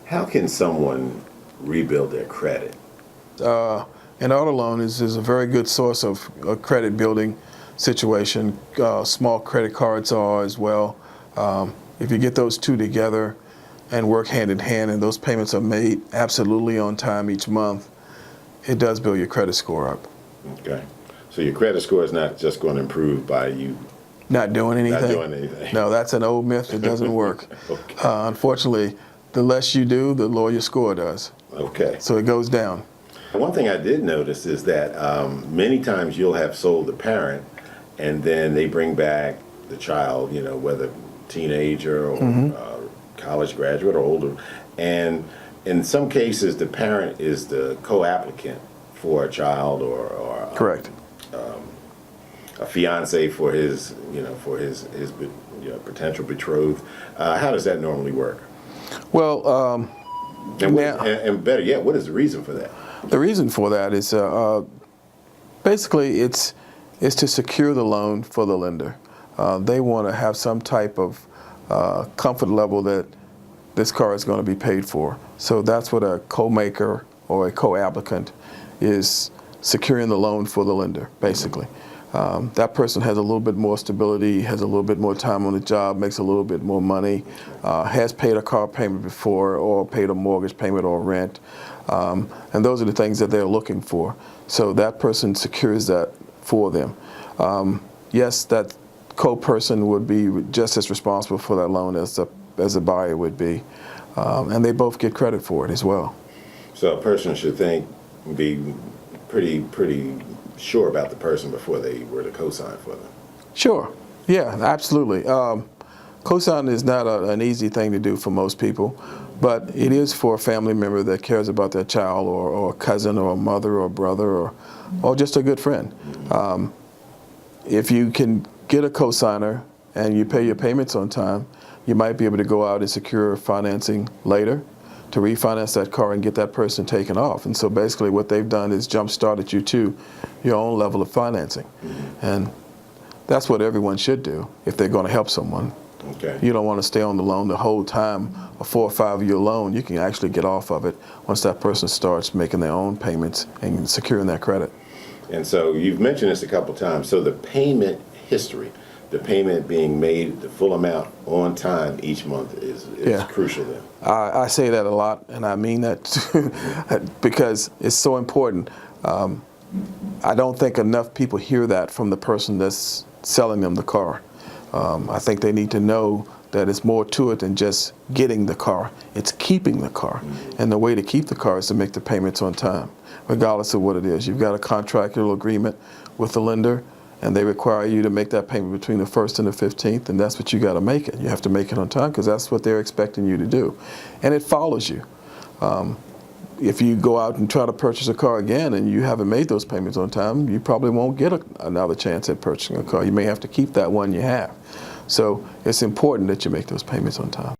How can someone rebuild their credit? An auto loan is a very good source of a credit building situation. Small credit cards are as well. If you get those two together and work hand in hand and those payments are made absolutely on time each month, it does build your credit score up. Okay. So your credit score is not just going to improve by you Not doing anything? not doing anything. No, that's an old myth. It doesn't work. Okay. Unfortunately, the less you do, the lower your score does. Okay. So it goes down. One thing I did notice is that many times you'll have sold the parent and then they bring back the child, whether teenager or college graduate or older. And in some cases, the parent is the co-applicant for a child or Correct. a fiance for his potential betrothed. How does that normally work? Well, And better yet, what is the reason for that? the reason for that is basically it's to secure the loan for the lender. They want to have some type of comfort level that this car is going to be paid for. So that's what a co-maker or a co-applicant is, securing the loan for the lender, basically. That person has a little bit more stability, has a little bit more time on the job, makes a little bit more money, has paid a car payment before or paid a mortgage payment or rent. And those are the things that they're looking for. So that person secures that for them. Yes, that co-person would be just as responsible for that loan as the buyer would be. And they both get credit for it as well. So a person should be pretty sure about the person before they were to co-sign for them. Sure. Yeah, absolutely. Co-signing is not an easy thing to do for most people, but it is for a family member that cares about their child or a cousin or a mother or a brother or just a good friend. If you can get a co-signer and you pay your payments on time, you might be able to go out and secure financing later to refinance that car and get that person taken off. And so basically what they've done is jump-started you to your own level of financing. And that's what everyone should do if they're going to help someone. Okay. You don't want to stay on the loan the whole time, a 4 or 5 year loan. You can actually get off of it once that person starts making their own payments and securing that credit. And so you've mentioned this a couple times. So the payment history, the payment being made, the full amount on time each month is crucial then. I say that a lot, and I mean that because it's so important. I don't think enough people hear that from the person that's selling them the car. I think they need to know that it's more to it than just getting the car. It's keeping the car. And the way to keep the car is to make the payments on time, regardless of what it is. You've got a contractual agreement with the lender, and they require you to make that payment between the 1st and the 15th, and that's what you got to make it. You have to make it on time because that's what they're expecting you to do. And it follows you. If you go out and try to purchase a car again and you haven't made those payments on time, you probably won't get another chance at purchasing a car. You may have to keep that one you have. So it's important that you make those payments on time.